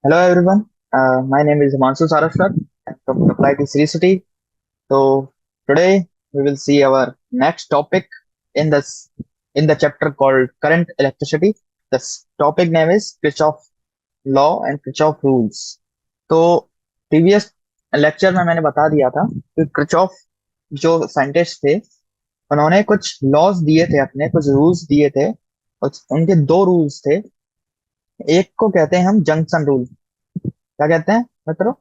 Hello everyone, my name is Himanshu Saraswat. I'm from Applied Sri City. So today we will see our next topic in this in the chapter called Current Electricity. This topic name is Kirchhoff Law and Kirchhoff Rules. तो previous lecture में मैंने बता दिया था कि Kirchhoff जो scientist थे उन्होंने कुछ लॉज दिए थे, अपने कुछ रूल्स दिए थे। उनके दो रूल्स थे। एक को कहते हैं हम जंक्शन रूल। क्या कहते हैं मित्रों?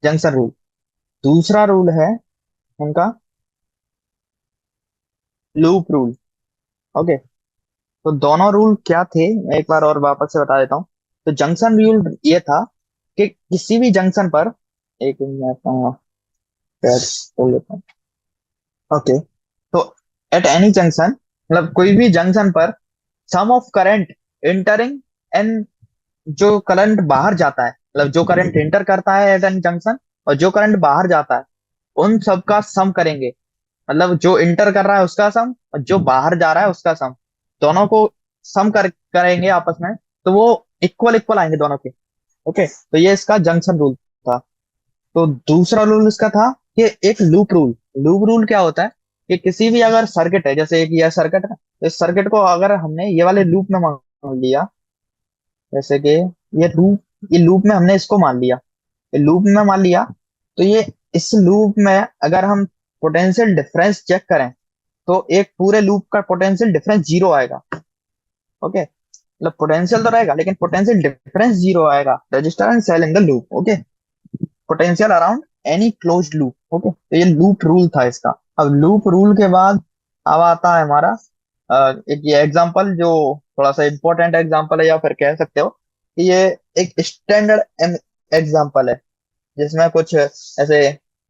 Junction rule. दूसरा रूल है उनका लूप रूल। ओके। तो दोनों रूल क्या थे मैं एक बार और वापस से बता देता हूँ। तो जंक्शन रूल ये था कि किसी भी जंक्शन पर एक मिनट बोल लेता हूँ। ओके। तो एट एनी जंक्शन, मतलब कोई भी जंक्शन पर सम ऑफ करंट इंटरिंग एंड जो करंट बाहर जाता है, मतलब जो करंट इंटर करता है एट एन जंक्शन और जो करंट बाहर जाता है, उन सब का सम करेंगे। मतलब जो इंटर कर रहा है उसका सम और जो बाहर जा रहा है उसका सम, दोनों को सम करेंगे आपस में। तो वो इक्वल इक्वल आएंगे दोनों के। ओके, तो ये इसका जंक्शन रूल था। तो दूसरा रूल इसका था कि एक लूप रूल। लूप रूल क्या होता है कि किसी भी अगर सर्किट है, जैसे एक ये सर्किट है, तो इस सर्किट को अगर हमने ये वाले लूप में मान लिया, जैसे कि ये लूप में हमने इसको मान लिया, ये लूप में मान लिया, तो ये इस लूप में अगर हम पोटेंशियल डिफरेंस चेक करें तो एक पूरे लूप का पोटेंशियल डिफरेंस जीरो आएगा। ओके, मतलब पोटेंशियल तो रहेगा लेकिन पोटेंशियल डिफरेंस जीरो आएगा। Resistor and cell in the loop. Okay, potential around any closed loop. Okay, तो ये लूप रूल था इसका। अब लूप रूल के बाद अब आता है हमारा एक ये एग्जांपल जो थोड़ा सा इंपॉर्टेंट एग्जांपल है, या फिर कह सकते हो कि ये एक स्टैंडर्ड एग्जांपल है, जिसमें कुछ ऐसे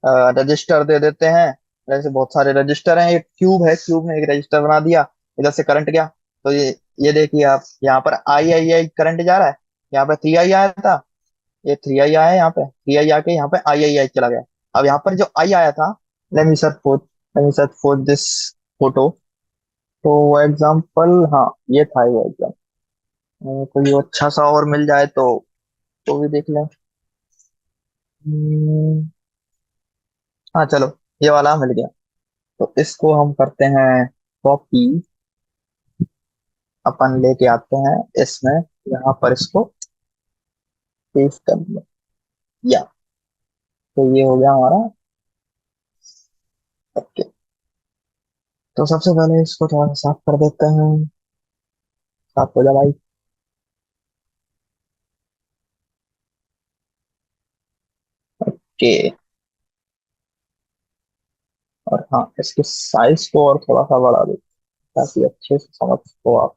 रजिस्टर दे देते हैं। जैसे बहुत सारे रजिस्टर हैं, एक क्यूब है, क्यूब में एक रजिस्टर बना दिया, इधर से करंट गया। तो ये देखिए आप, यहाँ पर आई आई आई करंट जा रहा है, यहाँ पे थ्री आई आया था, ये थ्री आई आया, यहाँ पे थ्री आई आके यहाँ पे आई आई आई चला गया। अब यहाँ पर जो आई आया था, let me search for let me search for this photo. तो वो एग्जांपल, हाँ ये था वो एग्जांपल। कोई अच्छा सा और मिल जाए तो भी देख लें। हम्म, हाँ चलो, ये वाला मिल गया। तो इसको हम करते हैं कॉपी, अपन लेके आते हैं इसमें, यहाँ पर इसको पेस्ट कर दिया। या तो ये हो गया हमारा। ओके, तो सबसे पहले इसको थोड़ा सा साफ कर देते हैं। साफ हो जा भाई। ओके, और हाँ, इसके साइज को और थोड़ा सा बढ़ा दो ताकि अच्छे से समझ सको आप।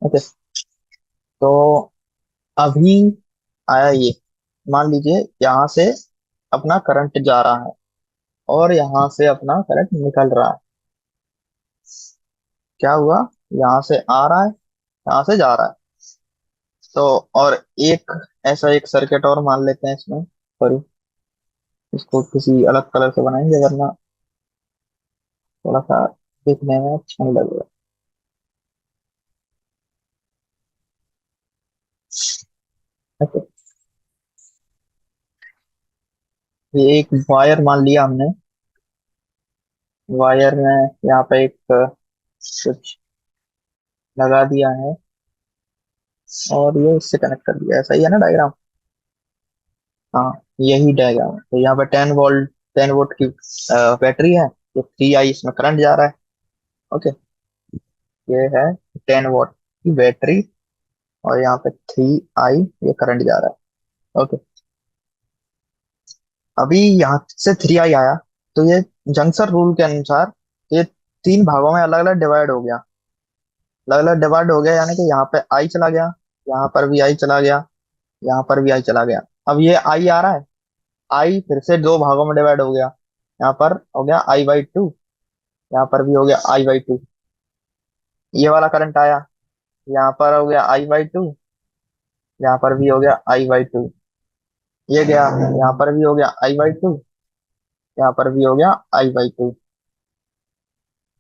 ओके, तो अभी आया ये, मान लीजिए यहाँ से अपना करंट जा रहा है और यहाँ से अपना करंट निकल रहा है। क्या हुआ? यहाँ से आ रहा है, यहाँ से जा रहा है। तो और एक ऐसा एक सर्किट और मान लेते हैं इसमें। सॉरी, इसको किसी अलग कलर से बनाएंगे वरना थोड़ा सा दिखने में अच्छा नहीं लगेगा। ओके, ये एक वायर मान लिया हमने। वायर में यहाँ पे एक कुछ लगा दिया है और ये इससे कनेक्ट कर दिया है। सही है ना डायग्राम? हाँ, यही डायग्राम है। तो यहाँ पे 10 वोल्ट, 10 वोल्ट की बैटरी है, तो 3 आई इसमें करंट जा रहा है। ओके, ये है 10 वोल्ट की बैटरी और यहाँ पे 3 आई ये करंट जा रहा है। ओके, अभी यहाँ से 3 आई आया, तो ये जंक्शन रूल के अनुसार ये तीन भागों में अलग अलग डिवाइड हो गया। अलग अलग डिवाइड हो गया यानी कि यहाँ पे आई चला गया, यहाँ पर भी आई चला गया, यहाँ पर भी आई चला गया। अब ये आई आ रहा है, आई फिर से दो भागों में डिवाइड हो गया। यहाँ पर हो गया I/2, यहाँ पर भी हो गया I/2। ये वाला करंट आया, यहाँ पर हो गया I/2, यहाँ पर भी हो गया I/2। ये गया, यहाँ पर भी हो गया I/2, यहाँ पर भी हो गया I/2।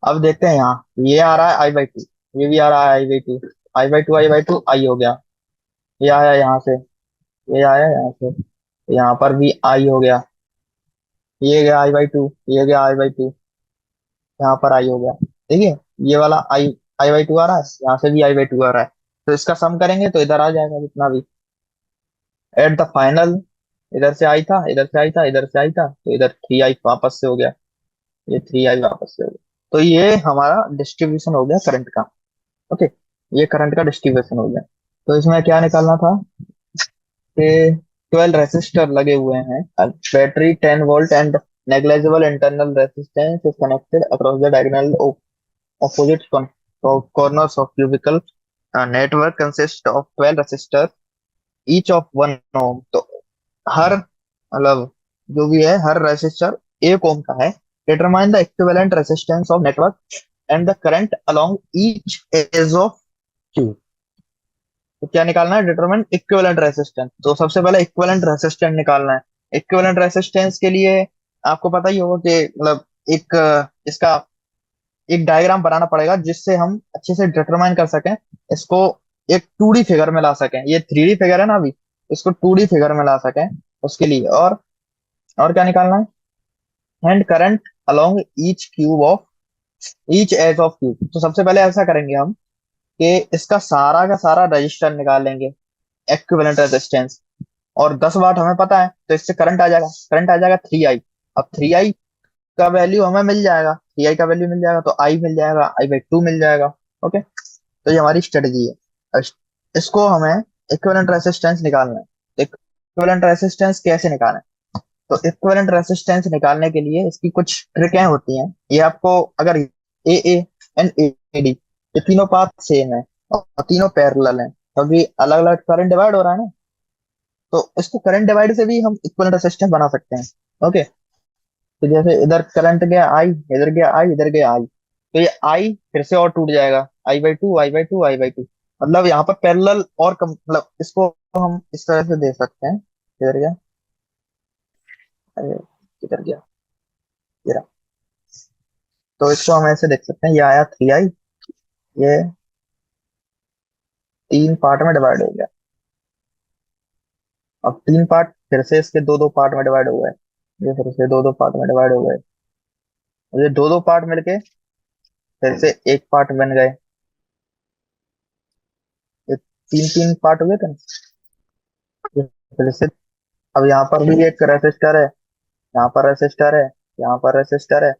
अब देखते हैं यहाँ, ये आ रहा है I/2, ये भी आ रहा है I/2, I/2 आई हो गया। ये आया यहाँ से, ये आया यहाँ से, यहाँ पर भी आई हो गया, ये गया I/2, ये गया I/2, यहाँ पर आई हो गया। ठीक है, ये वाला I/2 आ रहा है, यहाँ से भी I/2 आ रहा है। तो इसका सम करेंगे तो इधर आ जाएगा जितना भी। एट द फाइनल, इधर से आई था, इधर से आई था, इधर से आई था, तो इधर 3i वापस से हो गया, ये 3i वापस से हो गया। तो ये हमारा डिस्ट्रीब्यूशन हो गया करंट का। ओके, ये करंट का डिस्ट्रीब्यूशन हो गया। तो इसमें क्या निकालना था कि 12 रेसिस्टर लगे हुए हैं, battery 10 volt and negligible internal resistance is connected across the diagonal opposite corners of cubical network consists of 12 resistors each of 1 ohm। तो हर मतलब जो भी है, हर रेसिस्टर 1 ओम का है। Determine the equivalent resistance of network and the current along each edge of cube. तो क्या निकालना है, डिटरमाइन इक्विवेलेंट रेसिस्टेंस। तो सबसे पहले इक्विवेलेंट रेसिस्टेंस निकालना है। इक्विवेलेंट रेसिस्टेंस के लिए आपको पता ही होगा कि मतलब एक इसका एक डायग्राम बनाना पड़ेगा जिससे हम अच्छे से डिटरमाइन कर सकें इसको, एक 2D फिगर में ला सकें। ये 3D फिगर है ना अभी, इसको 2D फिगर में ला सकें उसके लिए। और क्या निकालना है, and current along each edge of cube. तो सबसे पहले ऐसा करेंगे हम कि इसका सारा का सारा रजिस्टर निकाल लेंगे, इक्विवेलेंट रेजिस्टेंस। और 10 वाट हमें पता है, तो इससे करंट आ जाएगा 3i। अब 3i का वैल्यू हमें मिल जाएगा, 3i का वैल्यू मिल जाएगा, तो आई मिल जाएगा, I/2 मिल जाएगा। ओके, तो ये हमारी स्ट्रेटजी है। इसको हमें इक्विवेलेंट रेजिस्टेंस निकालना है। इक्विवेलेंट रेजिस्टेंस कैसे निकालें, तो इक्विवेलेंट रेजिस्टेंस निकालने के लिए इसकी कुछ ट्रिकें होती हैं। ये आपको अगर ए एंड ए डी, ये तीनों पाथ सेम है और तीनों पैरेलल हैं, क्योंकि अलग अलग करंट डिवाइड हो रहा है ना, तो इसको करंट डिवाइड से भी हम इक्विवेलेंट रेजिस्टेंस बना सकते हैं। ओके, तो जैसे इधर करंट गया आई, इधर गया आई, इधर गया आई, तो ये आई फिर से और टूट जाएगा, I/2 I/2 I/2। मतलब यहाँ पर पैरेलल और मतलब इसको हम इस तरह से दे सकते हैं। इधर गया, अरे, किधर गया, ये रहा। तो इसको हम ऐसे देख सकते हैं, ये आया 3i, ये 3 पार्ट में डिवाइड हो गया। अब 3 पार्ट फिर से इसके दो दो पार्ट में डिवाइड हो गए, ये फिर से दो दो पार्ट में डिवाइड हो गए, ये दो दो पार्ट मिलके फिर से एक पार्ट बन गए, ये तीन तीन पार्ट हो गए थे ना। ये फिर से, अब यहाँ पर भी एक रेसिस्टर है, यहाँ पर रेसिस्टर है, यहाँ पर रेसिस्टर है,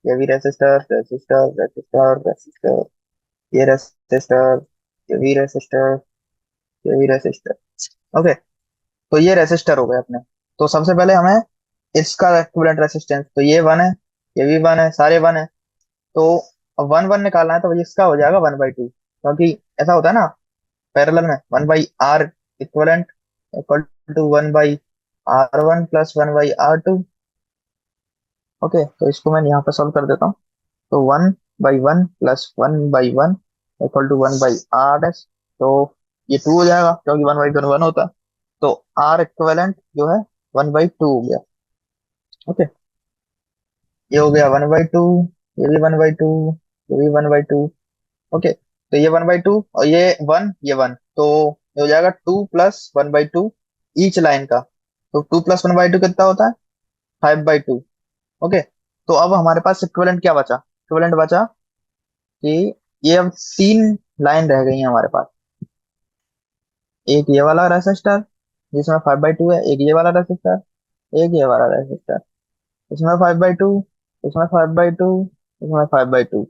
ये भी रेसिस्टर रेसिस्टर रेसिस्टर रेसिस्टर, ये रेसिस्टर, ये भी रेसिस्टर, ये भी रेसिस्टर। ओके, तो ये रेसिस्टर हो गए अपने। तो सबसे पहले हमें इसका इक्विवेलेंट रेसिस्टेंस, तो ये 1 है, ये भी 1 है, सारे 1 है। तो अब 1 1 निकालना है, तो इसका हो जाएगा 1/2, क्योंकि ऐसा होता है ना पैरेलल में, 1/R equivalent equal to 1/R1 plus 1/R2। Okay, तो इसको मैं यहाँ पे सॉल्व कर देता हूँ। तो 1/1 plus 1/1 equal to 1/R dash. तो ये 2 हो जाएगा, क्योंकि 1/1 होता है। तो R इक्विवेलेंट जो है 1/2 हो गया। ओके, ये हो गया 1/2, ये भी 1/2, ये भी 1/2। ओके, तो ये 1/2 और ये 1, तो ये हो जाएगा 2 + 1/2 ईच लाइन का। तो 2 + 1/2 कितना होता है, 5/2। ओके, तो अब हमारे पास इक्विवेलेंट क्या बचा, इक्विवेलेंट बचा कि ये अब 3 लाइन रह गई हैं हमारे पास। एक ये वाला रेसिस्टर जिसमें 5/2 है, एक ये वाला रेसिस्टर, एक ये वाला रेसिस्टर, इसमें 5/2, इसमें 5/2, इसमें 5/2।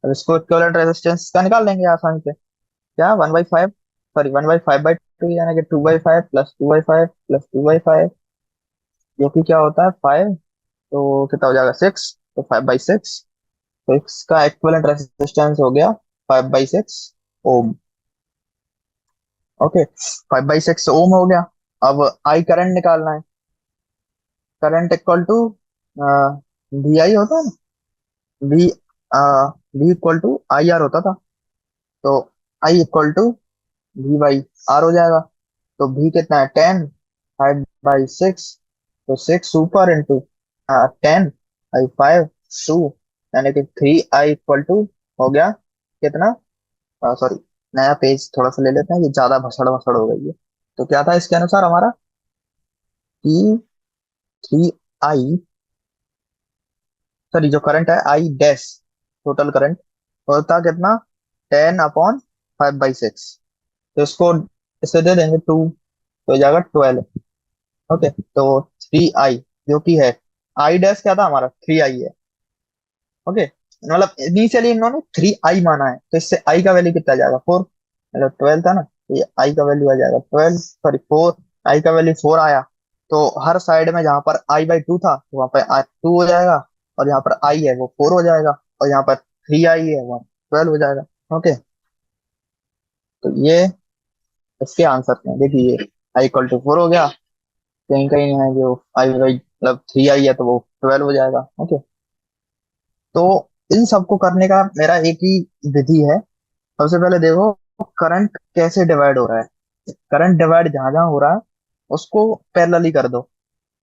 अब इसको इक्विवेलेंट रेजिस्टेंस का निकाल लेंगे आसानी से। क्या 1/5, सॉरी 1/5/2, यानी कि 2/5 प्लस 2/5 प्लस 2/5, जो कि क्या होता है 5, तो कितना हो जाएगा 6, तो 5/6। तो इसका इक्विवेलेंट रेजिस्टेंस हो गया 5/6 ओम। ओके, 5/6 ओम हो गया। अब आई करंट निकालना है। Current equal to V I होता है ना, V V equal to I R होता था। तो आई इक्वल टू V/R हो जाएगा। तो V कितना है 10, 5/6, तो 6 ऊपर इंटू 10 बाई 5, 2, यानी कि 3i इक्वल टू हो गया कितना, सॉरी, नया पेज थोड़ा सा ले लेते हैं, ये ज्यादा भसड़ भसड़ हो गई है। तो क्या था इसके अनुसार हमारा कि 3i, सॉरी जो करंट है आई डैश, टोटल करंट होता कितना, 10/5/6। तो इसको इससे दे देंगे 2, तो हो जाएगा 12। ओके, तो 3i जो कि है, आई डैश क्या था हमारा, 3i है। ओके, मतलब इनिशियली इन्होंने 3i माना है, तो इससे आई का वैल्यू कितना आ जाएगा, 4, मतलब 12 था ना, तो ये आई का वैल्यू आ जाएगा 12, सॉरी 4, आई का वैल्यू 4 आया। तो हर साइड में जहां पर i/2 था तो वहां पर 2 हो जाएगा, और यहाँ पर आई है वो 4 हो जाएगा, और यहाँ पर 3i है वो 12 हो जाएगा। ओके, तो ये इसके आंसर हैं, देखिए आई इक्वल टू 4 हो गया, कहीं कहीं है जो आई मतलब 3i है तो वो 12 हो जाएगा। ओके, तो इन सबको करने का मेरा एक ही विधि है। सबसे पहले देखो करंट कैसे डिवाइड हो रहा है। करंट डिवाइड जहां जहां हो रहा है उसको पैरेलली कर दो,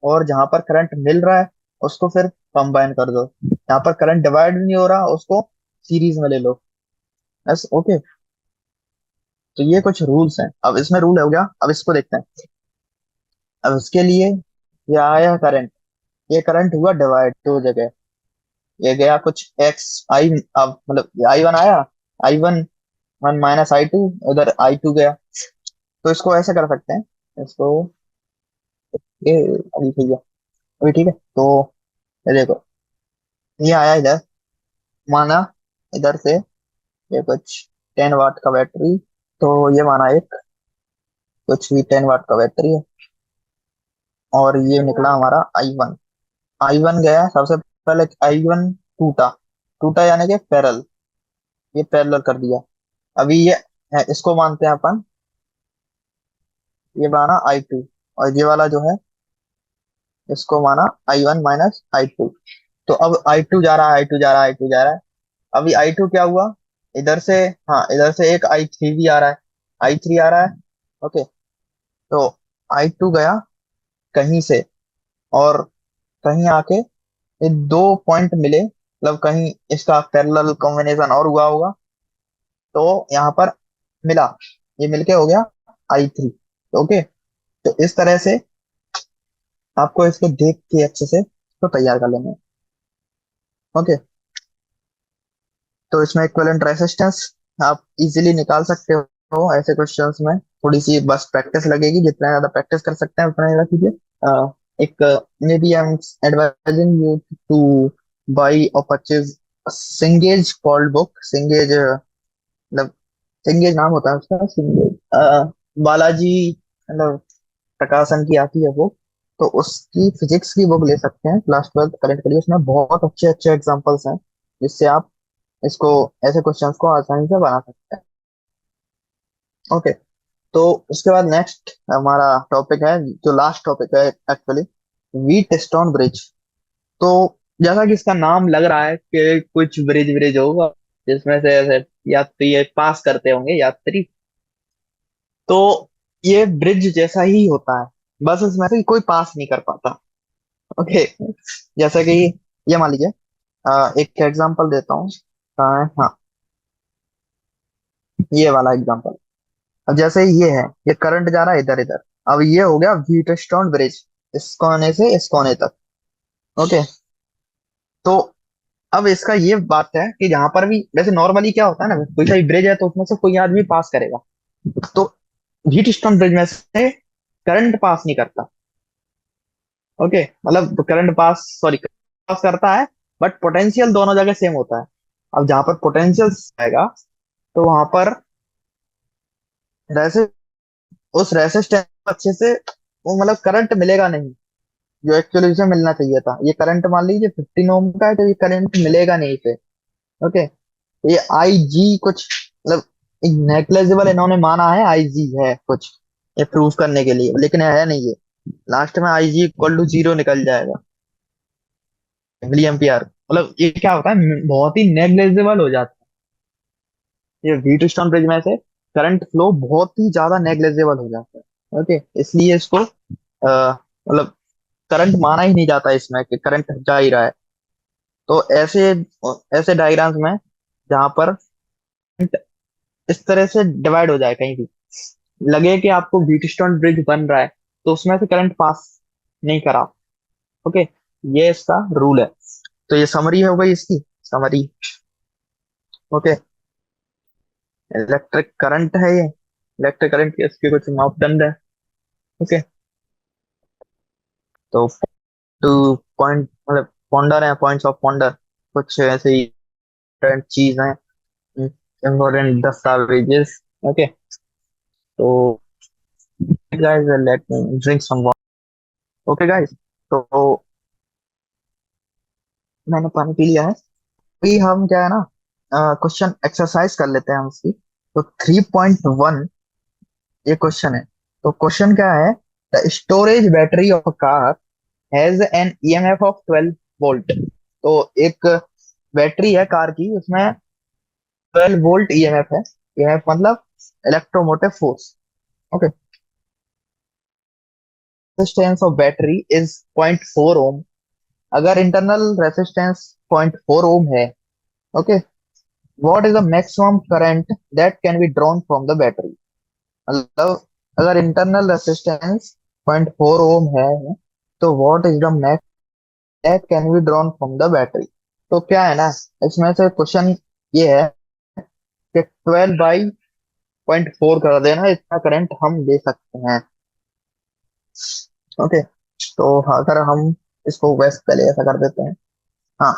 और जहां पर करंट मिल रहा है उसको फिर कंबाइन कर दो। जहां पर करंट डिवाइड नहीं हो रहा उसको सीरीज में ले लो बस। ओके, तो ये कुछ रूल्स हैं। अब इसमें रूल हो गया, अब इसको देखते हैं। अब इसके लिए ये आया करंट, ये करंट हुआ डिवाइड दो जगह, ये गया कुछ एक्स आई, अब मतलब i1 आया, i1 1 - i2, उधर i2 गया। तो इसको ऐसे कर सकते हैं, इसको ये अभी ठीक है, अभी ठीक है। तो ये देखो, ये आया इधर, माना इधर से ये कुछ 10 वाट का बैटरी, तो ये माना एक कुछ भी 10 वाट का बैटरी है, और ये निकला हमारा i1। i1 गया सबसे पहले, i1 टूटा, टूटा यानी कि पैरेलल, ये पैरेलल कर दिया। अभी ये है, इसको मानते हैं अपन, ये माना i2, और ये वाला जो है इसको माना i1 - i2। तो अब i2 जा रहा है, i2 जा रहा है, i2 जा रहा है। अभी i2 क्या हुआ इधर से, हाँ इधर से एक i3 भी आ रहा है, i3 आ रहा है। ओके, तो i2 गया कहीं से, और कहीं आके ये दो पॉइंट मिले, मतलब कहीं इसका पैरेलल कॉम्बिनेशन और हुआ होगा, तो यहाँ पर मिला, ये मिलके हो गया i3। ओके, तो इस तरह से आपको इसको देख के अच्छे से इसको तैयार कर लेना है। ओके, तो इसमें इक्विवेलेंट रेजिस्टेंस आप इजीली निकाल सकते हो ऐसे क्वेश्चंस में। थोड़ी सी बस प्रैक्टिस लगेगी, जितना ज्यादा प्रैक्टिस कर सकते हैं उतना ज्यादा कीजिए। एक maybe I am advising you to buy और purchase Cengage called book, Cengage मतलब सिंगेज नाम होता है उसका, सिंगेज बालाजी मतलब प्रकाशन की आती है वो। तो उसकी फिजिक्स की बुक ले सकते हैं क्लास 12 करेंट के लिए, उसमें बहुत अच्छे अच्छे एग्जांपल्स हैं जिससे आप इसको ऐसे क्वेश्चंस को आसानी से बना सकते हैं। ओके, तो उसके बाद नेक्स्ट हमारा टॉपिक है, जो लास्ट टॉपिक है एक्चुअली, व्हीट स्टोन ब्रिज। तो जैसा कि इसका नाम लग रहा है कि कुछ ब्रिज ब्रिज होगा जिसमें से ऐसे यात्री ये पास करते होंगे यात्री, तो ये ब्रिज जैसा ही होता है, बस इसमें से कोई पास नहीं कर पाता। ओके, जैसा कि ये मान लीजिए, एक एग्जांपल देता हूँ। हाँ, ये वाला एग्जांपल। अब जैसे ये है, ये करंट जा रहा है इधर इधर, अब ये हो गया व्हीटस्टोन ब्रिज, इस कोने से इस कोने तक। ओके, तो अब इसका ये बात है कि जहां पर भी वैसे नॉर्मली क्या होता है ना, कोई सा ब्रिज है तो उसमें से कोई आदमी पास करेगा, तो व्हीटस्टोन ब्रिज में से करंट पास नहीं करता। ओके, मतलब करंट पास, सॉरी पास करता है, बट पोटेंशियल दोनों जगह सेम होता है। अब जहां पर पोटेंशियल आएगा तो वहां पर रैसे उस रेसिस्टेंस अच्छे से वो मतलब करंट मिलेगा नहीं, जो एक्चुअली उसे मिलना चाहिए था। ये करंट मान लीजिए 15 ओम का है, तो ये करंट मिलेगा नहीं इसे। ओके, तो ये आई जी कुछ मतलब नेग्लेजिबल इन्होंने माना है, आई जी है कुछ ये प्रूव करने के लिए, लेकिन है नहीं ये। लास्ट में आई जी इक्वल टू 0 निकल जाएगा मिली एम्पियर। मतलब ये क्या होता है, बहुत ही नेग्लेजिबल हो जाता है, ये व्हीट स्टोन ब्रिज में से करंट फ्लो बहुत ही ज्यादा नेग्लेजिबल हो जाता है। ओके, इसलिए इसको मतलब करंट माना ही नहीं जाता इसमें कि करंट जा ही रहा है। तो ऐसे ऐसे डायग्राम्स में जहां पर इस तरह से डिवाइड हो जाए, कहीं भी लगे कि आपको व्हीटस्टोन ब्रिज बन रहा है, तो उसमें से करंट पास नहीं करा। ओके, ये इसका रूल है। तो ये समरी हो गई इसकी, समरी। ओके, इलेक्ट्रिक करंट है ये, इलेक्ट्रिक करंट के इसके कुछ मापदंड है। ओके, तो टू पॉइंट मतलब पॉन्डर है, पॉइंट्स ऑफ पॉन्डर, कुछ ऐसे ही important चीज है, इम्पोर्टेंट दस्तावेजेस। ओके, तो guys let me drink some water. Okay guys, तो मैंने पानी पी लिया है। अभी हम क्या है ना, क्वेश्चन एक्सरसाइज कर लेते हैं हम इसकी। तो 3.1 ये क्वेश्चन है। तो क्वेश्चन क्या है, the storage battery of car has an EMF of 12 volt. तो एक बैटरी है कार की, उसमें 12 वोल्ट ईएमएफ है। ईएमएफ मतलब electromotive force. Okay, resistance of battery is 0.4 ओम। अगर इंटरनल रेजिस्टेंस 0.4 ओम है, okay, what is the maximum current that can be drawn from the battery. मतलब अगर इंटरनल रेजिस्टेंस 0.4 ओम है, तो what is the max that can be drawn from the battery. तो क्या है ना, इसमें से क्वेश्चन ये है कि 12/0.4 कर देना, इतना करंट हम दे सकते हैं। ओके, तो अगर हम इसको वैसे पहले ऐसा कर देते हैं। हाँ,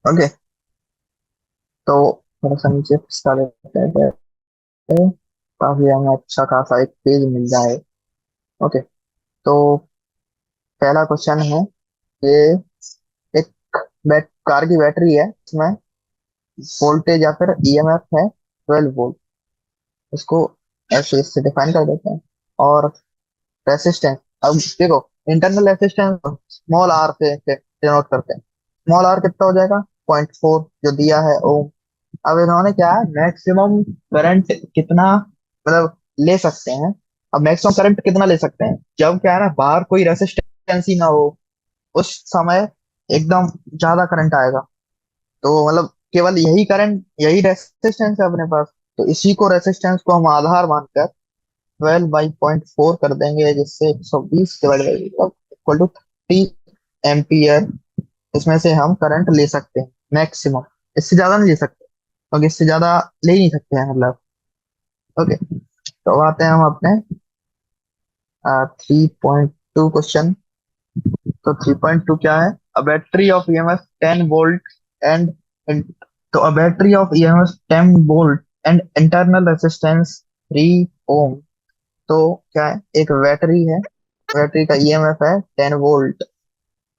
ओके, तो थोड़ा सा नीचे खिसका देते हैं ताकि हमें अच्छा खासा एक पेज मिल जाए। ओके, तो पहला क्वेश्चन है कि एक कार की बैटरी है, इसमें वोल्टेज या फिर ईएमएफ है 12 वोल्ट। इसको ऐसे इससे डिफाइन कर देते हैं। और रेसिस्टेंस, अब देखो, इंटरनल रेसिस्टेंस स्मॉल आर से डिनोट करते हैं। स्मॉल आर कितना हो जाएगा, 0.4 जो दिया है ओम। अब इन्होंने क्या है, मैक्सिमम करंट कितना मतलब ले सकते हैं। अब मैक्सिमम करंट कितना ले सकते हैं, जब क्या है ना, बाहर कोई रेसिस्टेंस ही ना हो, उस समय एकदम ज्यादा करंट आएगा। तो मतलब केवल यही करंट, यही रेसिस्टेंस है अपने पास, तो इसी को रेसिस्टेंस को हम आधार मानकर 12/0.4 कर देंगे, जिससे 120 divide by equal to 30 ampere. इसमें से हम करंट ले सकते हैं मैक्सिमम, इससे ज्यादा नहीं ले सकते, क्योंकि इससे ज्यादा ले ही नहीं सकते हैं मतलब। ओके, तो अब आते हैं हम अपने 3.2 क्वेश्चन। तो 3.2 क्या है, a battery of EMF 10 volt and, तो a battery of EMF 10 volt and internal resistance 3 ohm. तो क्या है, एक बैटरी है, बैटरी का ईएमएफ है 10 वोल्ट,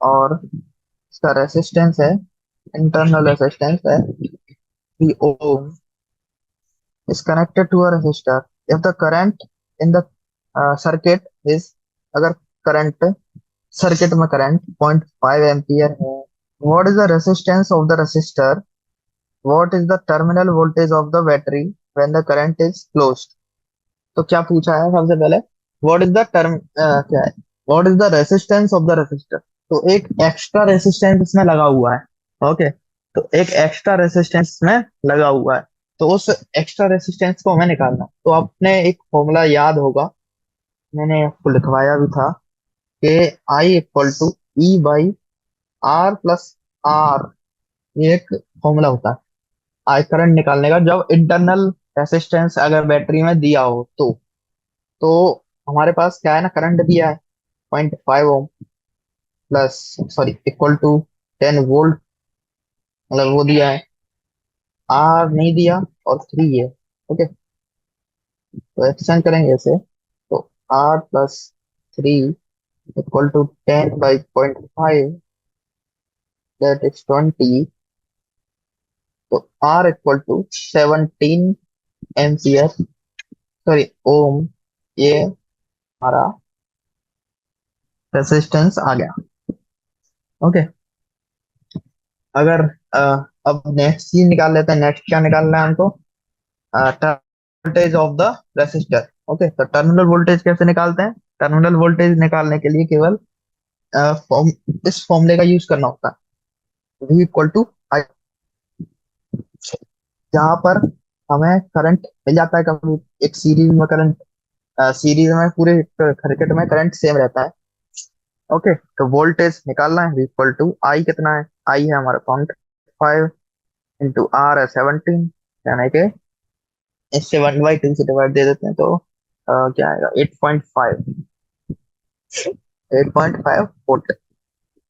और इसका रेसिस्टेंस है, इंटरनल रेसिस्टेंस है 3 ओम, is connected to a resistor. If the current in the circuit is, अगर करंट सर्किट में करंट 0.5 एम्पियर है, what is the resistance of the resistor, what is the terminal voltage of the battery when the current is closed। तो क्या पूछा है सबसे पहले, what is the term क्या है, what is the resistance of the resistor. तो एक एक्स्ट्रा रेसिस्टेंस इसमें लगा हुआ है। ओके, तो एक एक्स्ट्रा रेसिस्टेंस में लगा हुआ है, तो उस एक्स्ट्रा रेसिस्टेंस को हमें निकालना है। तो आपने एक फॉर्मूला याद होगा, मैंने आपको लिखवाया भी था, कि I equal to E by R plus R. ये एक फॉर्मूला होता है आई करंट निकालने का, जब इंटरनल रेसिस्टेंस अगर बैटरी में दिया हो तो हमारे पास क्या है ना, करंट दिया है 0.5 ohm plus, sorry, equal to 10 volt, मतलब वो दिया है। आर नहीं दिया, और 3 है। ओके, तो एक्सटेंड करेंगे इसे, तो R plus 3 equal to 10/0.5, that is 20। तो R equal to 17 ampere, sorry ohm, ये हमारा रेसिस्टेंस आ गया। ओके, अगर अ, अब नेक्स्ट चीज निकाल लेते हैं। नेक्स्ट क्या निकालना है हमको, voltage of the resistor. Okay, तो टर्मिनल वोल्टेज कैसे निकालते हैं, टर्मिनल वोल्टेज निकालने के लिए केवल फॉर्म इस फॉर्मूले का यूज करना होता है। V इक्वल टू आई, जहाँ पर हमें करंट मिल जाता है कभी एक सीरीज में करंट, सीरीज में पूरे सर्किट में करंट सेम रहता है। ओके, तो वोल्टेज निकालना है। V इक्वल टू आई कितना है, आई है हमारा 0.5 इंटू आर है 17, यानी कि इससे 1/2 से डिवाइड दे देते हैं तो क्या आएगा 8.5, 8.5 वोल्ट।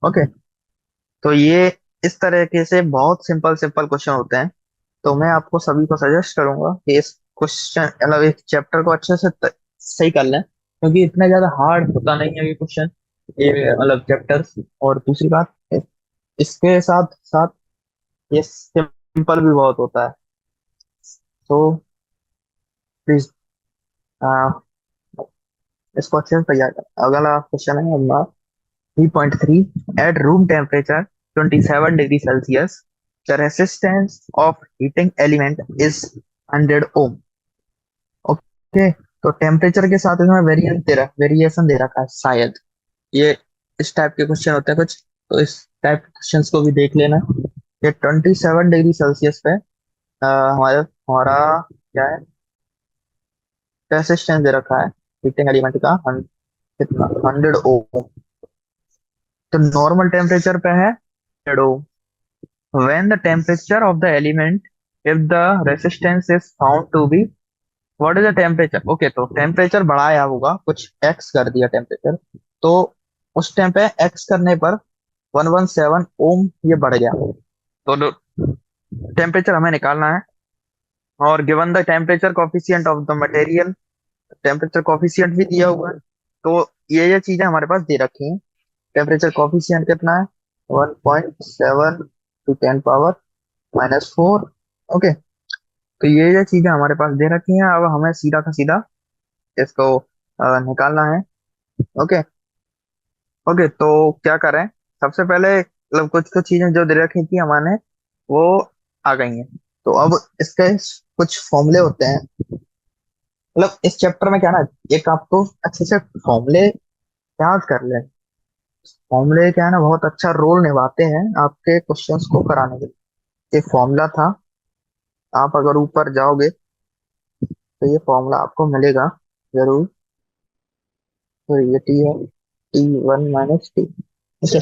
ओके, तो ये इस तरीके से बहुत सिंपल सिंपल क्वेश्चन होते हैं। तो मैं आपको सभी को सजेस्ट करूंगा कि इस क्वेश्चन मतलब इस चैप्टर को अच्छे से सही कर लें, क्योंकि इतना ज्यादा हार्ड होता नहीं है ये क्वेश्चन, ये मतलब चैप्टर्स। और दूसरी बात, इसके साथ साथ ये सिंपल भी बहुत होता है। तो प्लीज इसको अच्छे से तैयार करें। अगला क्वेश्चन है हमारा 3.3। At room temperature 27 degree Celsius the resistance of heating element is 100 ohm. Okay, तो टेम्परेचर के साथ इसमें वेरिएशन दे रखा है शायद। ये इस टाइप के क्वेश्चन होते हैं कुछ, तो इस टाइप के क्वेश्चंस को भी देख लेना। ये 27 डिग्री सेल्सियस पे हमारा हमारा क्या है, रेसिस्टेंस दे रखा है हीटिंग एलिमेंट का, कितना 100 ओम। तो नॉर्मल टेम्परेचर पे है 100 ओम। When the temperature of the element, if the resistance is found to be, what is the temperature? Okay, तो टेम्परेचर बढ़ाया होगा कुछ, x कर दिया टेम्परेचर, तो उस टाइम पे x करने पर 117 ओम ये बढ़ गया। तो टेम्परेचर हमें निकालना है, और given the temperature coefficient of the material, temperature coefficient भी दिया हुआ है। तो ये चीजें हमारे पास दे रखी हैं। टेम्परेचर कोफिशिएंट कितना है, 1.7 टू 10 पावर -4। ओके, तो ये चीजें हमारे पास दे रखी हैं। अब हमें सीधा का सीधा इसको निकालना है। ओके, ओके, तो क्या करें, सबसे पहले मतलब कुछ कुछ चीजें जो दे रखी थी हमारे, वो आ गई हैं। तो अब इसके कुछ फॉर्मूले होते हैं, मतलब इस चैप्टर में क्या ना, एक आपको अच्छे से फॉर्मूले याद कर ले। फॉर्मूले क्या है ना, बहुत अच्छा रोल निभाते हैं आपके क्वेश्चंस को कराने के लिए। एक फॉर्मूला था, आप अगर ऊपर जाओगे तो ये फॉर्मूला आपको मिलेगा जरूर। तो ये टी है, T1 - T। अच्छा,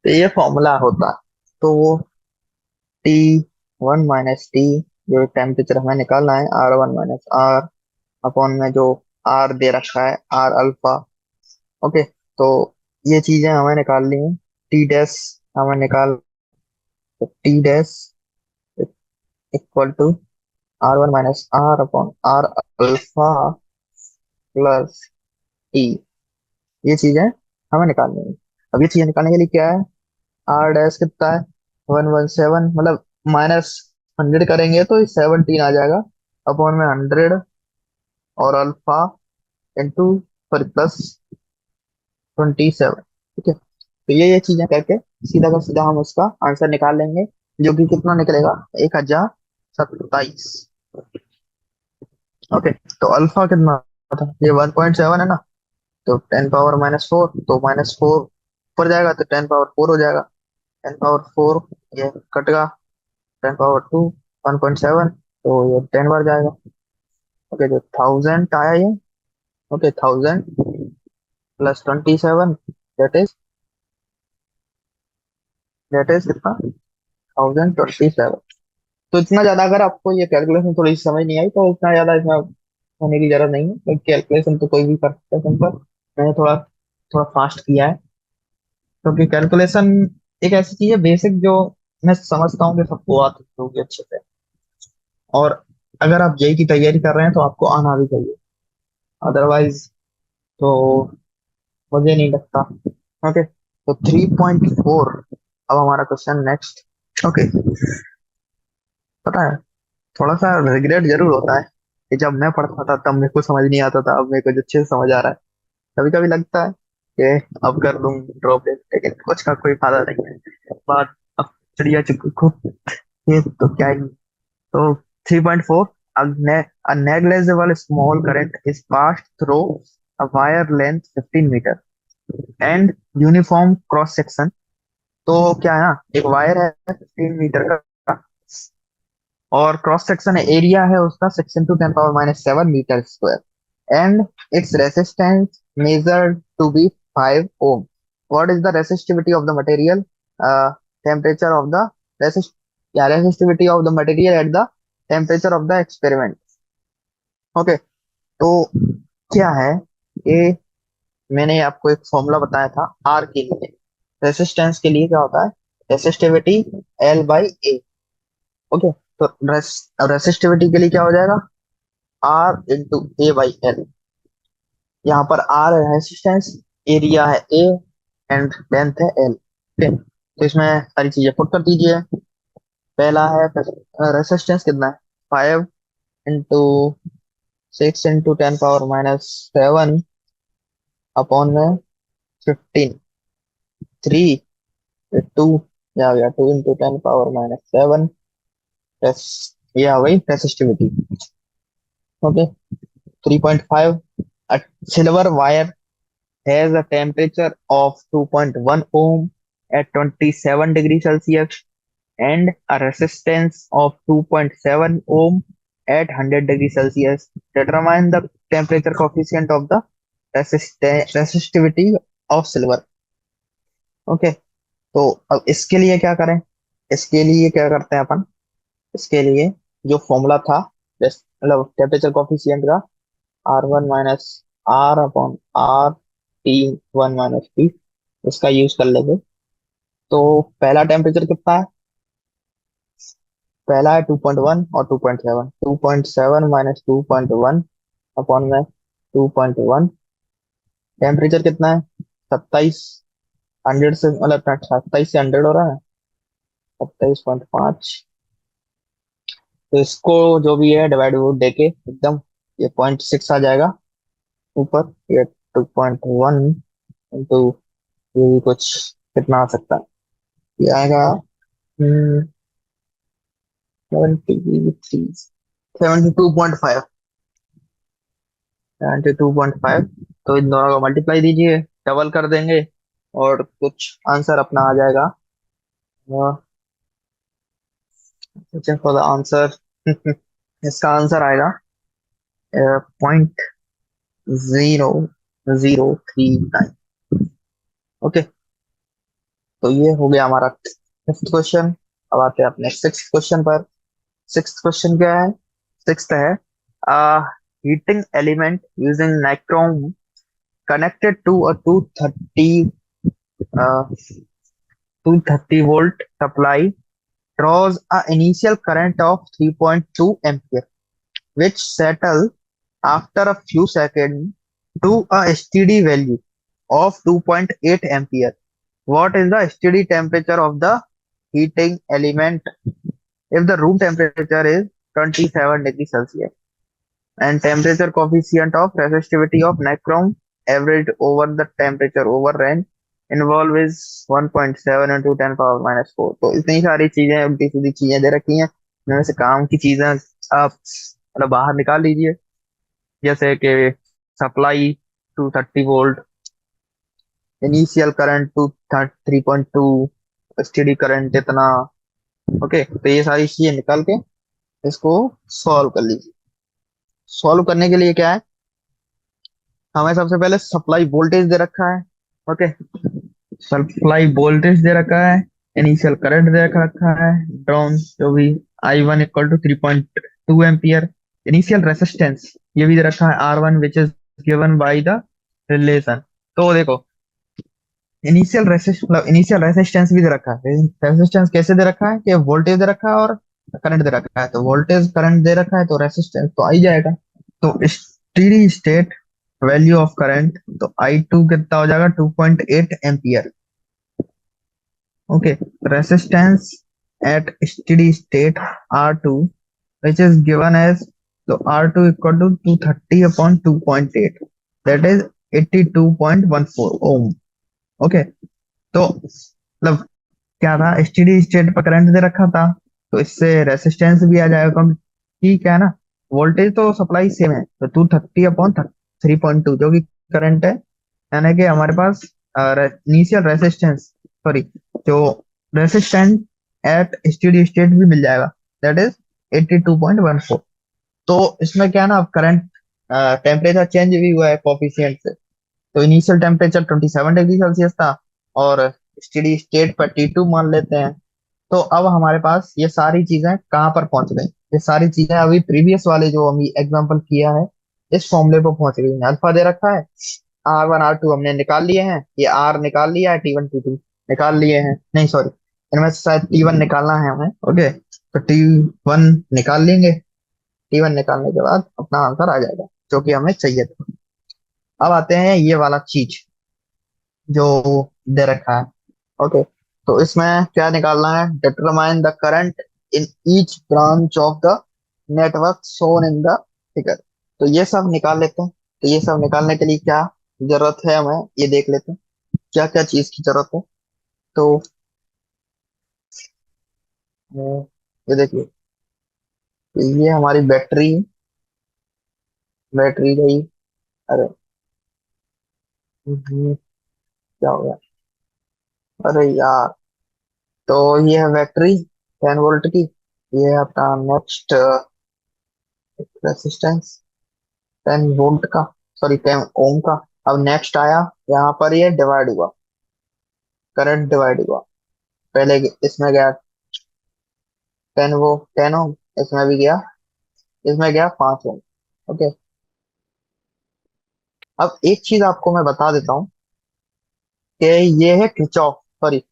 तो ये फॉर्मूला होता है। तो वो T1 - T, जो टेम्परेचर हमें निकालना है, R1 - R अपॉन में जो R दे रखा है, R अल्फा। ओके, तो ये चीजें हमें निकालनी है। टी डैश हमें निकाल, T dash equal to R1 - R upon R alpha plus T. ये चीजें हमें निकालनी है। अब ये चीजें निकालने के लिए क्या है, आर डैश कितना है 117, मतलब -100 करेंगे तो 17 आ जाएगा, अपॉन में 100 और अल्फा इंटू सॉरी प्लस 27। ठीक है, तो ये चीजें करके सीधा का सीधा हम उसका आंसर निकाल लेंगे, जो कि कितना निकलेगा 1027। ओके, तो अल्फा कितना था, ये 1.7 है ना, तो 10 पावर -4, तो -4 ऊपर जाएगा तो 10 पावर 4 हो जाएगा। 10 पावर 4 ये कटेगा, 10 पावर 2 1.7, तो ये 10 बार जाएगा। ओके, तो 1000 आया ये। ओके, 1000 + 27, दैट इज कितना, 1027। तो इतना ज्यादा अगर आपको ये कैलकुलेशन थोड़ी सी समझ नहीं आई तो इतना ज्यादा इसमें होने की जरूरत नहीं है, कैलकुलेशन तो कोई भी कर सकता है सिंपल। मैंने थोड़ा थोड़ा फास्ट किया है, क्योंकि कैलकुलेशन एक ऐसी चीज है बेसिक, जो मैं समझता हूँ कि सबको आती होगी अच्छे से। और अगर आप जेई की तैयारी कर रहे हैं तो आपको आना भी चाहिए, अदरवाइज तो मुझे नहीं लगता। ओके, तो 3.4, अब हमारा क्वेश्चन नेक्स्ट। ओके, पता है, थोड़ा सा रिग्रेट जरूर होता है कि जब मैं पढ़ता था तब मेरे को समझ नहीं आता था, अब मेरे को अच्छे से समझ आ रहा है। कभी कभी लगता है कि अब कर लूँ ड्रॉप, लेकिन कुछ का कोई फायदा नहीं है। बात अब चिड़िया चुप को, ये तो क्या ही। तो 3.4, a, a negligible small current is passed through a wire length 15 meter and uniform cross section तो क्या है ना, एक वायर है 15 मीटर का, और क्रॉस सेक्शन एरिया है उसका 6 × 10⁻⁷मीटर square, and it's resistance measured to be 5 ohm. What is the resistivity of the material, temperature of the resist या resistivity of the material at the temperature of the experiment. Okay, तो क्या है ये, मैंने आपको एक फॉर्मूला बताया था आर के लिए, रेसिस्टेंस के लिए क्या होता है, रेसिस्टिविटी L/A। ओके, तो रेसिस्टिविटी के लिए क्या हो जाएगा, R × A/L। यहाँ पर आर है रेसिस्टेंस, एरिया है ए, एंड लेंथ है एल। ओके, तो इसमें सारी चीजें पुट कर दीजिए। पहला है रेसिस्टेंस कितना है, 5 × 6 × 10⁻⁷ अपॉन में 15, 3, 2, या 2 × 10⁻⁷ प्लस, ये आ गई resistivity. Okay, 3.5। A silver wire has a temperature of 2.1 ohm at 27 degrees Celsius and a resistance of 2.7 ohm at 100 degrees Celsius. Determine the temperature coefficient of the resistivity of silver. Okay, तो अब इसके लिए क्या करें, इसके लिए क्या करते हैं अपन, इसके लिए जो फॉर्मूला था, मतलब टेम्परेचर कॉफिशिएंट का, R1 - R T1 - T, इसका यूज कर लेंगे। तो पहला टेम्परेचर कितना है, पहला है 2.1 और 2.7, 2.7 - 2.1 अपॉन में 2.1, टेम्परेचर कितना है 27, 100 से मतलब 27 से 100 हो रहा है, 27.5। तो इसको जो भी है डिवाइड वो देके एकदम, ये 0.6 आ जाएगा ऊपर, ये 2.1 इंटू, ये भी कुछ कितना आ सकता है, ये आएगा 72.5, 72.5। तो इन दोनों को मल्टीप्लाई दीजिए, डबल कर देंगे, और कुछ आंसर अपना आ जाएगा। Check for the answer. इसका आंसर आएगा 0.0039। ओके, तो ये हो गया हमारा 5th क्वेश्चन। अब आते हैं अपने 6th क्वेश्चन पर। 6th क्वेश्चन क्या है, 6th है, heating element using nichrome connected to a 230 volt supply draws a initial current of 3.2 ampere, which settle after a few seconds to a steady value of 2.8 ampere. What is the steady temperature of the heating element if the room temperature is 27 degrees Celsius and temperature coefficient of resistivity of nichrome averaged over the temperature over range involved is 1.7 into 10⁻⁻⁴। तो इतनी सारी चीजें, उल्टी सीधी चीजें दे रखी हैं, इनमें से काम की चीजें आप मतलब बाहर निकाल लीजिए। जैसे कि supply 230 volt, initial current to 3.2, steady current इतना। ओके, तो ये सारी चीजें निकाल के इसको सॉल्व कर लीजिए। सॉल्व करने के लिए क्या है, हमें सबसे पहले सप्लाई वोल्टेज दे रखा है। ओके, सप्लाई वोल्टेज दे रखा है, इनिशियल करंट दे रखा है, ड्रॉन जो भी I1 = 3.2 एम्पियर, इनिशियल रेसिस्टेंस ये भी दे रखा है R1 which is given by the relation. तो देखो, इनिशियल रेसिस्टेंस भी दे रखा है, रेसिस्टेंस कैसे दे रखा है कि वोल्टेज दे रखा है और करंट दे रखा है, तो वोल्टेज करंट दे रखा है तो रेसिस्टेंस तो आ ही जाएगा। तो steady state value of current, तो I2 कितना हो जाएगा 2.8 ampere. Okay, resistance at steady state R2 which is given as, so R2 equal to 230/2.8, that is 82.14 ohm। Okay, तो मतलब क्या था, स्टेडी स्टेट पर करंट दे रखा था, तो इससे रेसिस्टेंस भी आ जाएगा कम। ठीक है ना, वोल्टेज तो सप्लाई सेम है, तो 230/3.2 जो कि करंट है, यानी कि हमारे पास इनिशियल रेसिस्टेंस सॉरी, जो रेसिस्टेंट एट स्टेडी स्टेट भी मिल जाएगा, दैट इज 82.14। तो इसमें क्या है ना, अब करंट टेम्परेचर चेंज भी हुआ है कोफिशिएंट से। तो इनिशियल टेम्परेचर 27 डिग्री सेल्सियस था, और स्टेडी स्टेट पर T2 मान लेते हैं। तो अब हमारे पास ये सारी चीजें कहाँ पर पहुंच गई? ये सारी चीजें अभी प्रीवियस वाले जो हम एग्जांपल किया है इस फॉर्मूले पर पहुंच गई हैं। अल्फा दे रखा है, R1 R2 हमने निकाल लिए हैं, ये R निकाल लिया है, T1 T2 निकाल लिए हैं, नहीं सॉरी, इनमें से शायद T1 निकालना है हमें। ओके, तो T1 निकाल लेंगे। T1 निकालने के बाद अपना आंसर आ जाएगा जो कि हमें चाहिए था। अब आते हैं ये वाला चीज जो दे रखा है। ओके, तो इसमें क्या निकालना है? Determine the current in each branch of the network shown in the figure. तो ये सब निकाल लेते हैं। तो ये सब निकालने के लिए क्या जरूरत है हमें, ये देख लेते हैं क्या क्या चीज की जरूरत है। तो ये देखिए, तो ये हमारी बैटरी, बैटरी गई। अरे क्या हो गया? अरे यार, तो ये है बैटरी 10 वोल्ट की। ये है अपना नेक्स्ट रेसिस्टेंस 10 वोल्ट का, सॉरी 10 ओम का। अब नेक्स्ट आया, यहाँ पर ये डिवाइड हुआ, करंट डिवाइड हुआ। पहले इसमें गया 10 ओम, इसमें भी गया, इसमें गया 5 ओम। ओके, अब एक चीज आपको मैं बता देता हूँ कि ये है क्रिचॉफ, सॉरी,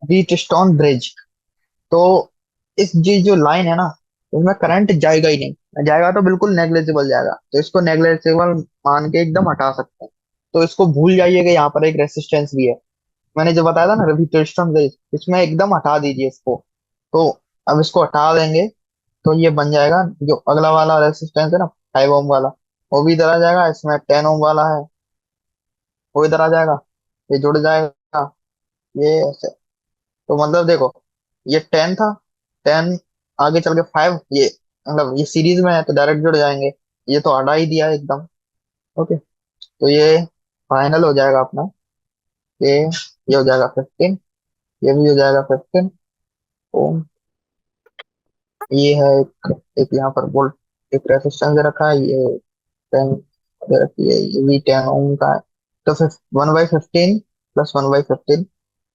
व्हीटस्टोन ब्रिज। तो इस जी जो लाइन है ना, इसमें करंट जाएगा ही नहीं, जाएगा तो बिल्कुल नेग्लेजिबल जाएगा, तो इसको नेग्लेजिबल मान के एकदम हटा सकते हैं। तो इसको भूल जाइए कि यहाँ पर एक रेसिस्टेंस भी है। मैंने जो बताया था ना रविटेस्टन रेज, इसमें एकदम हटा दीजिए इसको। तो अब इसको हटा देंगे, तो ये बन जाएगा जो अगला वाला रेसिस्टेंस है ना, 5 ओम वाला, वो भी इधर आ जाएगा। इसमें 10 ओम वाला है, वो इधर आ जाएगा, ये जुड़ जाएगा, ये ऐसे। तो मतलब देखो, ये 10 था, 10 आगे चल के 5, ये मतलब ये सीरीज में है तो डायरेक्ट जुड़ जाएंगे। ये तो हटा ही दिया एकदम। ओके, तो ये फाइनल हो जाएगा अपना, ये हो जाएगा 15, ये भी हो जाएगा 15 ओम। ये है एक यहाँ पर वोल्ट, एक रेजिस्टेंस दे रखा है, ये 10 दे रखी है, ये भी 10 ओम का है। तो फिर 1/15 प्लस 1/15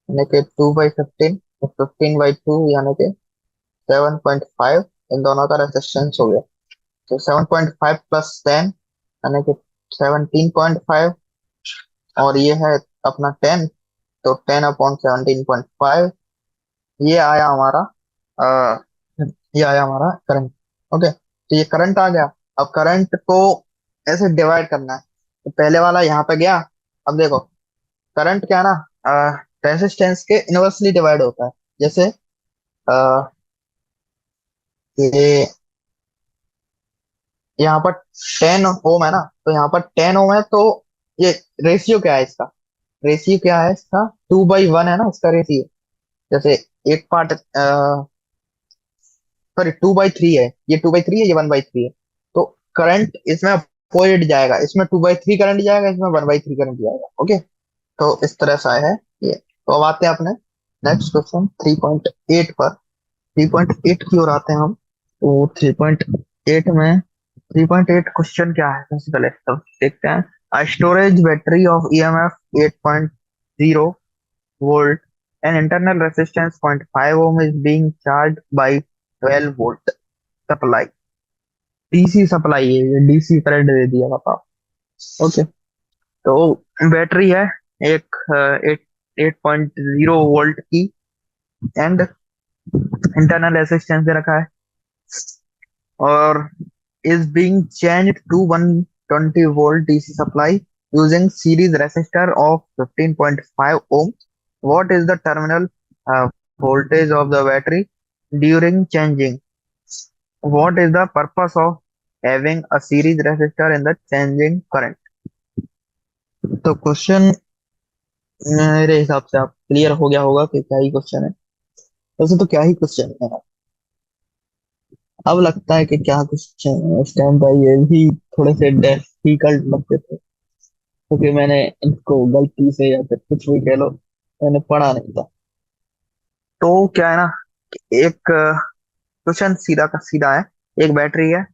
यानी कि 2/15, 15/2 यानी कि 7.5, इन दोनों का रेजिस्टेंस हो गया। तो 7.5 प्लस 10 यानी कि 17.5, और ये है अपना 10, तो 10/17.5, ये आया हमारा अ, ये आया हमारा करंट। ओके, तो ये करंट आ गया। अब करंट को ऐसे डिवाइड करना है, तो पहले वाला यहाँ पे गया। अब देखो, करंट क्या है ना, रेजिस्टेंस के इनवर्सली डिवाइड होता है। जैसे अ, ये यहाँ पर 10 ओम है ना, तो यहाँ पर 10 ओम है, तो ये रेशियो क्या है इसका? रेशियो क्या है इसका? 2/1 है ना इसका रेशियो। जैसे एक पार्ट, सॉरी 2/3 है, ये 2/3 है, ये 1/3 है। तो करंट इसमें अपोजिट जाएगा, इसमें 2/3 करंट जाएगा, इसमें 1/3 करंट जाएगा। ओके, तो इस तरह से है ये। तो अब आते हैं अपने नेक्स्ट क्वेश्चन 3.8 पर। 3.8 की ओर आते हैं हम। तो 3.8 में, 3.8 क्वेश्चन क्या है सबसे पहले तब देखते हैं। A storage battery of EMF 8.0 volt and internal resistance 0.5 ohm is being charged by 12 volt supply। DC supply है, ये डीसी करंट दे दिया बताओ। ओके, तो बैटरी है एक 8.0 वोल्ट की, एंड इंटरनल रेसिस्टेंस दे रखा है, और is being changed to 120 volt DC supply using series resistor of 15.5 ohm। What is the terminal voltage of the battery during changing? What is the purpose of having a series resistor in the changing current? तो question मेरे हिसाब से आप clear हो गया होगा कि क्या ही क्वेश्चन है। वैसे तो क्या ही क्वेश्चन है, अब लगता है कि क्या क्वेश्चन है। उस टाइम पर ये भी थोड़े से डिफिकल्ट लगते थे, क्योंकि मैंने इनको गलती से या फिर कुछ भी कह लो, मैंने पढ़ा नहीं था। तो क्या है ना, एक क्वेश्चन सीधा का सीधा है। एक बैटरी है,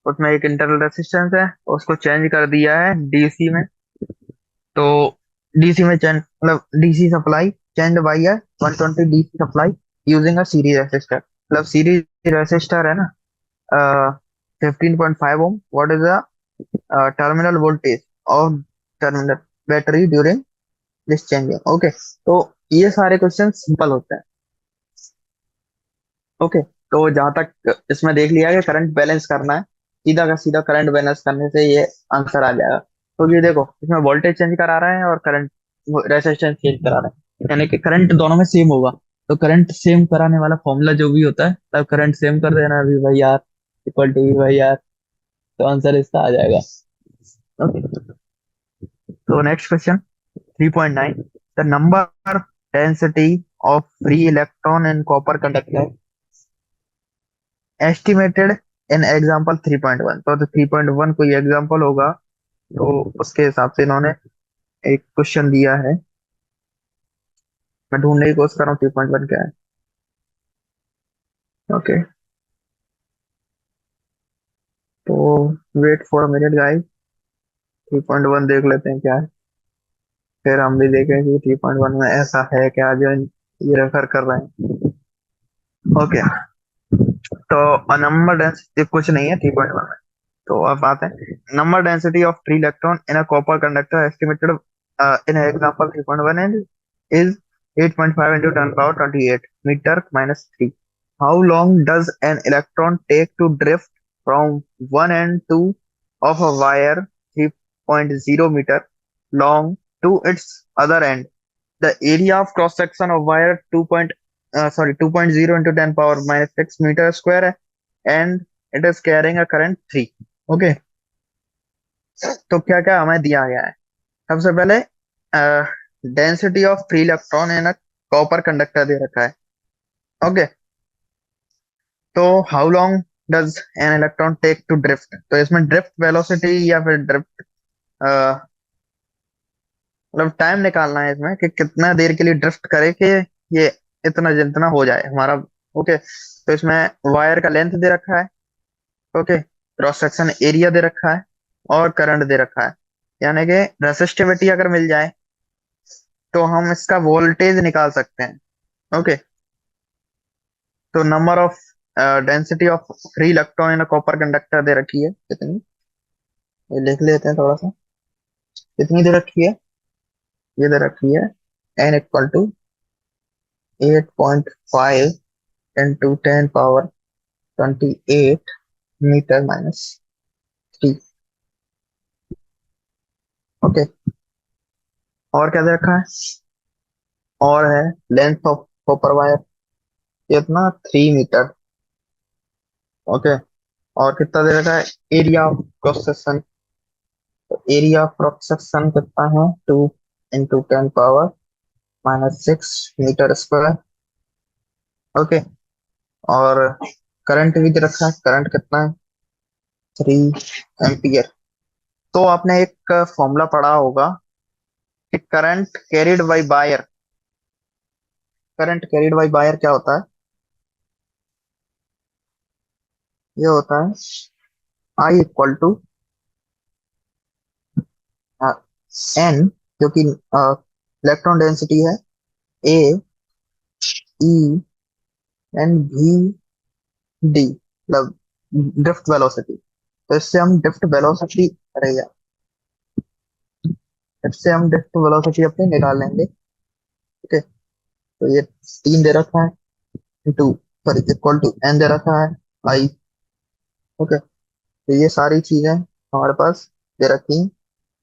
उसमें एक इंटरनल रेसिस्टेंस है, उसको चेंज कर दिया है डीसी में। तो डीसी में चेंज मतलब डीसी सप्लाई चेंज बाई है 120 DC supply using a series resistor. मतलब सीरीज रेसिस्टर है ना, 15.5 ohm. What is the terminal voltage of terminal battery during this changing? Okay, तो ये सारे क्वेश्चन सिंपल होते हैं। ओके, तो जहां तक इसमें देख लिया कि करंट बैलेंस करना है, सीधा का सीधा करंट बैलेंस करने से ये आंसर आ जाएगा। तो ये देखो, इसमें वोल्टेज चेंज करा रहा है और करंट रेजिस्टेंस चेंज करा रहा है, यानी कि करंट दोनों में सेम होगा। तो करंट सेम कराने वाला फॉर्मूला जो भी होता है, तब करंट सेम कर देना वी भाई आर इक्वल टू वी भाई आर। तो आंसर इसका आ जाएगा। ओके, तो next question 3.9, the number density of free electron in copper conductor estimated in example 3.1। तो 3.1 कोई एग्जाम्पल होगा, तो उसके हिसाब से इन्होंने एक क्वेश्चन दिया है। मैं ढूंढने की कोशिश कर रहा हूँ 3.1 क्या है। ओके, तो वेट फॉर मिनट गाइस, 3.1 देख लेते हैं क्या है, फिर हम भी देखें कि 3.1 में ऐसा है क्या जो ये रेफर कर रहे हैं। ओके, तो नंबर डेंसिटी कुछ नहीं है 3.1 में। तो अब बात है, number density of free electron in a copper conductor estimated in example 3.1 is 8.5 into 10 power 28 meter minus 3. How long does an electron take to drift from one end to of a wire 3.0 meter long to its other end? The area of cross section of wire 2.0 into 10 power minus 6 meter square, and it is carrying a current 3. Okay, तो क्या क्या हमें दिया गया है? सबसे पहले density of free electron in a copper conductor दे रखा है। ओके, तो how long does an electron take to drift? तो इसमें ड्रिफ्ट वेलोसिटी या फिर ड्रिफ्ट मतलब टाइम निकालना है इसमें कि कितना देर के लिए ड्रिफ्ट करे कि ये इतना जितना हो जाए हमारा। ओके, तो इसमें वायर का लेंथ दे रखा है। ओके, क्रॉस सेक्शन एरिया दे रखा है और करंट दे रखा है। यानी कि रेसिस्टिविटी अगर मिल जाए तो हम इसका वोल्टेज निकाल सकते हैं। ओके, तो number of density of free electron in copper conductor दे रखी है कितनी, ये लिख लेते हैं थोड़ा सा। कितनी दे रखी है? ये दे रखी है n equal to 8.5 into 10 power 28 metre minus 3। Okay, और क्या दे रखा है? और है लेंथ ऑफ कॉपर वायर कितना 3 मीटर। ओके, और कितना दे रखा है? Area of cross section, area of cross section कितना है 2 into 10 power minus 6 metre square. Okay, और करंट भी दे रखा है, करंट कितना है 3 एम्पियर। तो आपने एक फॉर्मूला पढ़ा होगा कि current carried by wire, current carried by wire क्या होता है? ये होता है आई इक्वल टू एन, जो कि इलेक्ट्रॉन डेंसिटी है, ए ई एंड वी डी, मतलब ड्रिफ्ट वेलोसिटी। तो इससे हम ड्रिफ्ट वेलोसिटी, अरे यार, इससे हम ड्रिफ्ट वेलोसिटी अपनी निकाल लेंगे। ओके, तो ये 3 दे रखा है to, sorry equal to N दे रखा है आई। ओके, तो ये सारी चीजें हमारे पास दे रखी हैं।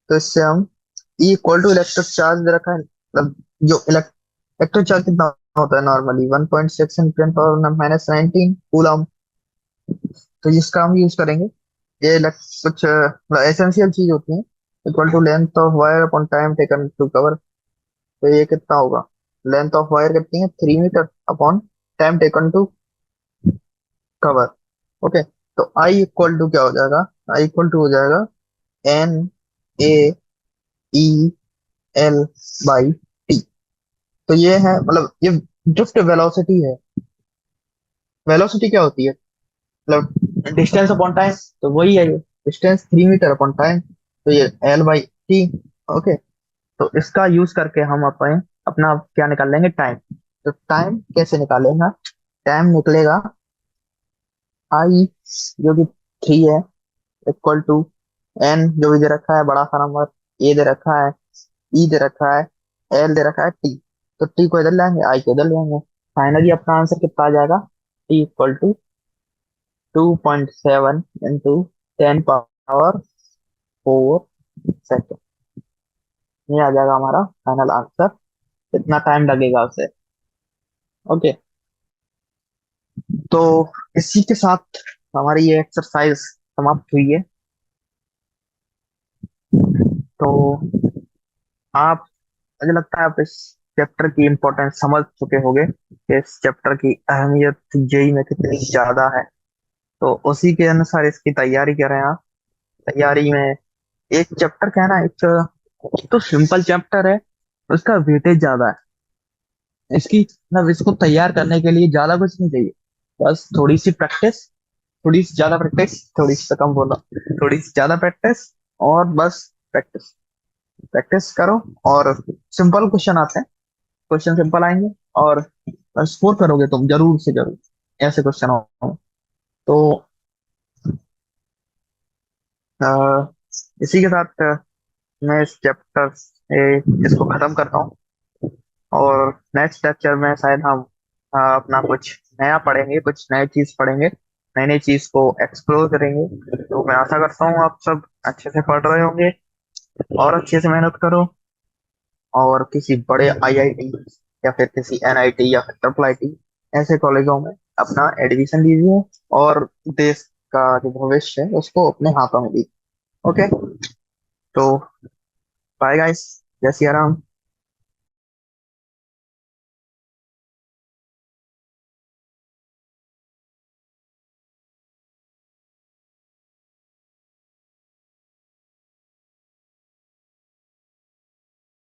तो इससे हम E equal to electric charge दे रखा है, मतलब जो इलेक्ट्रिक चार्ज कितना होता है नॉर्मली 1.6 × 10 पावर कूलम। तो इसका हम यूज करेंगे। ये कुछ एसेंशियल चीज होती है। Equal to length of wire upon time taken to cover. तो ये कितना होगा? लेंथ ऑफ वायर कितनी है 3 metre upon time taken to cover. Okay, तो आई इक्वल टू क्या हो जाएगा? आई इक्वल टू हो जाएगा n A e l by t. तो ये है मतलब ये ड्रिफ्ट वेलोसिटी है। वेलोसिटी क्या होती है? मतलब डिस्टेंस अपॉन टाइम, तो वही है ये। डिस्टेंस 3 मीटर अपॉन टाइम, तो ये L/T। ओके। तो इसका यूज करके हम अपने अपना क्या निकाल लेंगे, टाइम। तो टाइम कैसे निकालेगा? टाइम निकलेगा आई, जो कि 3 है, इक्वल टू एन, जो भी दे रखा है बड़ा सा नंबर, ए दे रखा है, ई दे रखा है, एल दे रखा है, टी। तो टी को इधर लाएंगे, आई को इधर ले आएंगे। फाइनली अपना आंसर कितना आ जाएगा? T equal to 2.7 into 10 power 4 second. ये आ जाएगा हमारा फाइनल आंसर। कितना टाइम लगेगा उसे। ओके। तो इसी के साथ हमारी ये एक्सरसाइज समाप्त हुई है। तो आप, मुझे लगता है आप इस चैप्टर की इम्पोर्टेंस समझ चुके होंगे कि इस चैप्टर की अहमियत जेई में कितनी ज्यादा है। तो उसी के अनुसार इसकी तैयारी करें आप। तैयारी में एक चैप्टर क्या है ना, एक तो सिंपल चैप्टर है, उसका वेटेज ज्यादा है। इसकी मतलब इसको तैयार करने के लिए ज्यादा कुछ नहीं चाहिए, बस थोड़ी सी प्रैक्टिस, थोड़ी सी ज्यादा प्रैक्टिस, थोड़ी सी तो कम बोला, थोड़ी सी ज्यादा प्रैक्टिस, और बस प्रैक्टिस। प्रैक्टिस करो और सिंपल क्वेश्चन आते हैं, क्वेश्चन सिंपल आएंगे, और स्कोर करोगे तुम जरूर से जरूर, ऐसे क्वेश्चन हो। तो अ, इसी के साथ मैं इस चैप्टर इसको खत्म करता हूँ। और नेक्स्ट लेक्चर में शायद हम अपना कुछ नया पढ़ेंगे, कुछ नई चीज पढ़ेंगे, नई नई चीज को एक्सप्लोर करेंगे। तो मैं आशा करता हूँ आप सब अच्छे से पढ़ रहे होंगे, और अच्छे से मेहनत करो, और किसी बड़े आईआईटी या फिर किसी एनआईटी या फिर ट्रिपल आईटी ऐसे कॉलेजों में अपना एडमिशन लीजिए, और देश का जो भविष्य है उसको अपने हाथों में लीजिए। ओके। तो बाय गाइस, जय सिया राम।